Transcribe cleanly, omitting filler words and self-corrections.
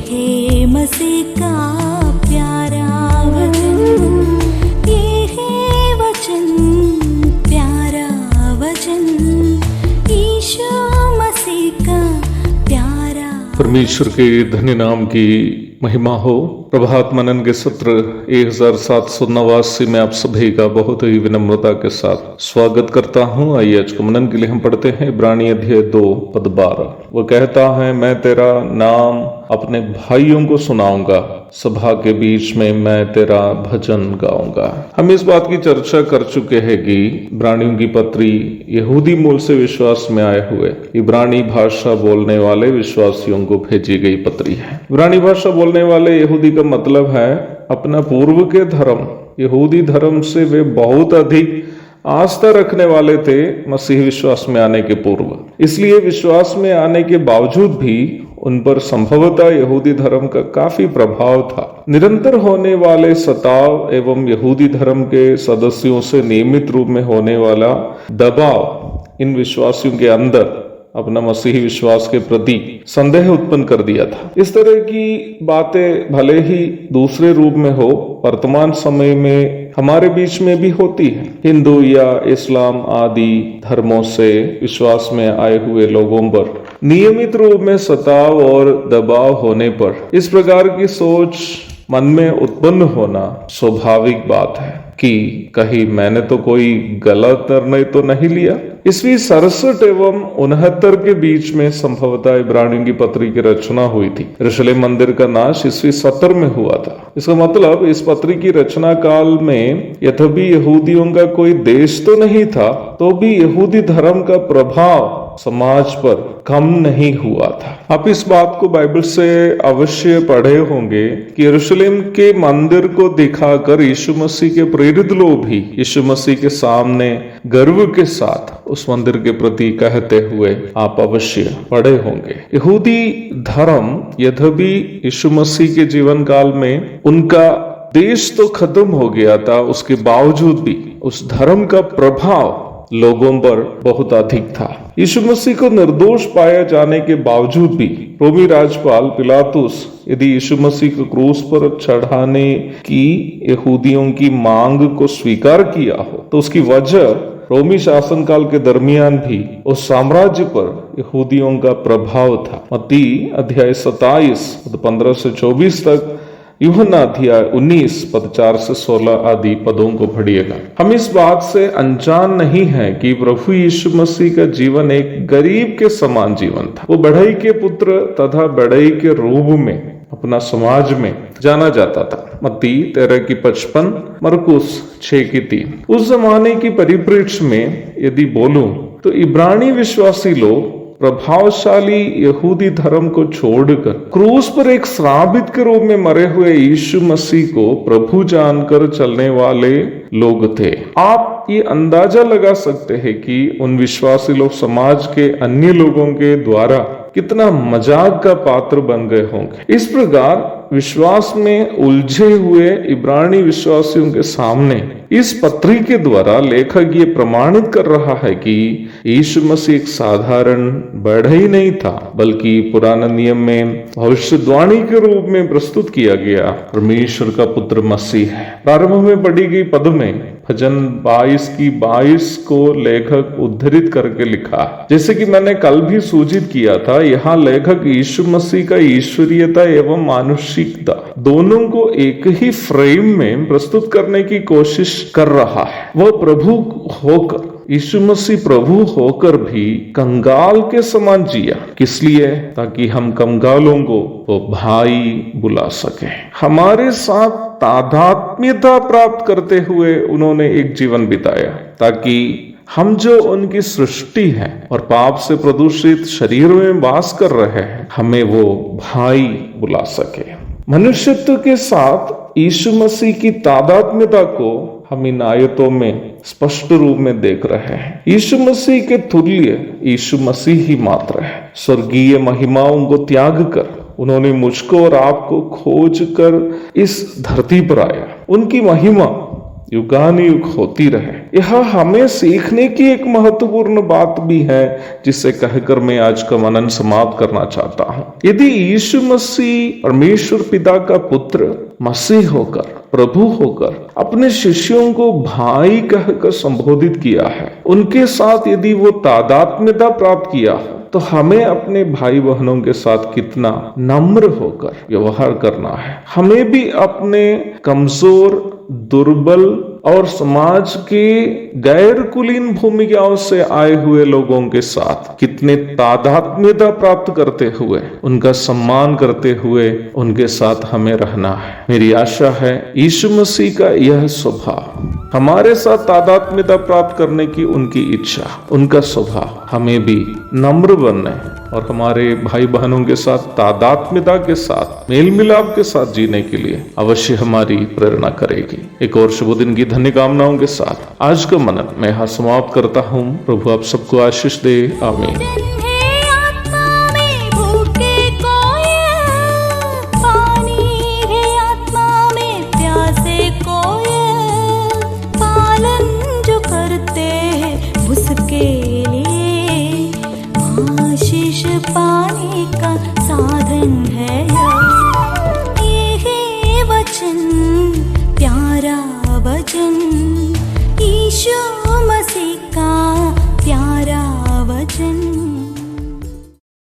है मसीह का प्यारा वचन, ये है वचन, प्यारा वचन, यीशु मसीह का प्यारा। परमेश्वर के धन्य नाम की महिमा हो। प्रभात मनन के सत्र 1789 में आप सभी का बहुत ही विनम्रता के साथ स्वागत करता हूं। आइए आज को मनन के लिए हम पढ़ते हैं इब्रानी अध्याय 2 पद 12। वह कहता है, मैं तेरा नाम अपने भाइयों को सुनाऊंगा, सभा के बीच में मैं तेरा भजन गाऊंगा। हम इस बात की चर्चा कर चुके हैं कि इब्रानियों की पत्री यहूदी मूल से विश्वास में आए हुए इब्रानी भाषा बोलने वाले विश्वासियों को भेजी गई पत्री है। इब्रानी भाषा बोलने वाले यहूदी का मतलब है अपना पूर्व के धर्म, यहूदी धर्म से वे बहुत अधिक आस्था रखने वाले थे मसीह विश्वास में आने के पूर्व। इसलिए विश्वास में आने के बावजूद भी उन पर संभवतः यहूदी धर्म का काफी प्रभाव था। निरंतर होने वाले सताव एवं यहूदी धर्म के सदस्यों से नियमित रूप में होने वाला दबाव इन विश्वासियों के अंदर अपना मसीही विश्वास के प्रति संदेह उत्पन्न कर दिया था। इस तरह की बातें भले ही दूसरे रूप में हो, वर्तमान समय में हमारे बीच में भी होती है। हिंदू या इस्लाम आदि धर्मों से विश्वास में आए हुए लोगों पर नियमित रूप में सताव और दबाव होने पर इस प्रकार की सोच मन में उत्पन्न होना स्वाभाविक बात है कि कहीं मैंने तो कोई गलत निर्णय तो नहीं लिया। ईस्वी 67 एवं 69 के बीच में संभवतः इब्रानियों की पत्री की रचना हुई थी। यरूशलेम मंदिर का नाश ईस्वी 70 में हुआ था। इसका मतलब इस पत्री की रचना काल में यद्यपि यहूदियों का कोई देश तो नहीं था, तो भी यहूदी धर्म का प्रभाव समाज पर कम नहीं हुआ था। आप इस बात को बाइबल से अवश्य पढ़े होंगे कि यरूशलेम के मंदिर को दिखाकर यीशु मसीह के प्रेरित लोग भी यीशु मसीह के सामने गर्व के साथ उस मंदिर के प्रति कहते हुए आप अवश्य पढ़े होंगे। यहूदी धर्म यद्यपि यीशु मसीह के जीवन काल में उनका देश तो खत्म हो गया था, उसके बावजूद भी उस धर्म का प्रभाव लोगों पर बहुत अधिक था। यीशु मसीह को निर्दोष पाया जाने के बावजूद भी रोमी राज्यपाल पिलातुस यदि यीशु मसीह को क्रूस पर चढ़ाने की यहूदियों की मांग को स्वीकार किया हो, तो उसकी वजह रोमी शासनकाल के दरमियान भी उस साम्राज्य पर यहूदियों का प्रभाव था। मत्ती अध्याय 27 पद 15 से 24 तक, यूहन्ना अध्याय 19 पद 4 से 16 आदि पदों को पढ़िएगा। हम इस बात से अनजान नहीं है कि प्रभु यीशु मसीह का जीवन एक गरीब के समान जीवन था। वो बढ़ई के पुत्र तथा बढ़ई के रूप में अपना समाज में जाना जाता था। मत्ती 13 की 55, मरकुस 6 की 3। उस जमाने की परिप्रेक्ष्य में यदि बोलूं तो इब्रानी विश्वासी लोग प्रभावशाली यहूदी धर्म को छोड़कर क्रूस पर एक श्रापित के रूप में मरे हुए यीशु मसीह को प्रभु जानकर चलने वाले लोग थे। आप ये अंदाजा लगा सकते हैं कि उन विश्वासी लोग समाज के अन्य लोगों के द्वारा कितना मजाक का पात्र बन गए होंगे। इस प्रकार विश्वास में उलझे हुए इब्रानी विश्वासियों के सामने इस पत्री के द्वारा लेखक ये प्रमाणित कर रहा है कि यीशु मसीह एक साधारण बढ़ई नहीं था, बल्कि पुराने नियम में भविष्यवाणी के रूप में प्रस्तुत किया गया परमेश्वर का पुत्र मसीह है। प्रारंभ में पढ़ी गई पद में भजन 22 की 22 को लेखक उद्धृत करके लिखा। जैसे कि मैंने कल भी सूचित किया था, यहाँ लेखक यीशु मसीह का ईश्वरीयता एवं मानुषिकता दोनों को एक ही फ्रेम में प्रस्तुत करने की कोशिश कर रहा है। वह प्रभु होकर, यीशु मसीह प्रभु होकर भी कंगाल के समान जिया। किस लिए? ताकि हम कंगालों को वो भाई बुला सके। हमारे साथ तादात्म्यता प्राप्त करते हुए उन्होंने एक जीवन बिताया, ताकि हम जो उनकी सृष्टि है और पाप से प्रदूषित शरीर में वास कर रहे हैं, हमें वो भाई बुला सके। मनुष्यत्व के साथ यीशु मसीह की तादात्म्यता को हम इन आयतों में स्पष्ट रूप में देख रहे हैं। यीशु मसीह के तुल्य यीशु मसीह ही मात्र है। स्वर्गीय महिमाओं को त्याग कर उन्होंने मुझको और आपको खोज कर इस धरती पर आया। उनकी महिमा युगानुयुग होती रहे। यह हमें सीखने की एक महत्वपूर्ण बात भी है, जिसे कहकर मैं आज का मनन समाप्त करना चाहता हूं। यदि यीशु मसीह परमेश्वर पिता का पुत्र मसीह होकर, प्रभु होकर अपने शिष्यों को भाई कहकर संबोधित किया है, उनके साथ यदि वो तादात्म्यता प्राप्त किया हो, तो हमें अपने भाई बहनों के साथ कितना नम्र होकर व्यवहार करना है। हमें भी अपने कमजोर, दुर्बल और समाज के गैर कुलीन भूमिकाओं से आए हुए लोगों के साथ कितने तादात्म्यता प्राप्त करते हुए, उनका सम्मान करते हुए उनके साथ हमें रहना है। मेरी आशा है यीशु मसीह का यह स्वभाव, हमारे साथ तादात्म्यता प्राप्त करने की उनकी इच्छा, उनका स्वभाव हमें भी नम्र बनने और हमारे भाई बहनों के साथ तादात्म्यता के साथ, मेल मिलाप के साथ जीने के लिए अवश्य हमारी प्रेरणा करेगी। एक और शुभ दिन की धन्य कामनाओं के साथ आज का मनन मैं यहाँ समाप्त करता हूँ। प्रभु आप सबको आशीष दे। आमीन।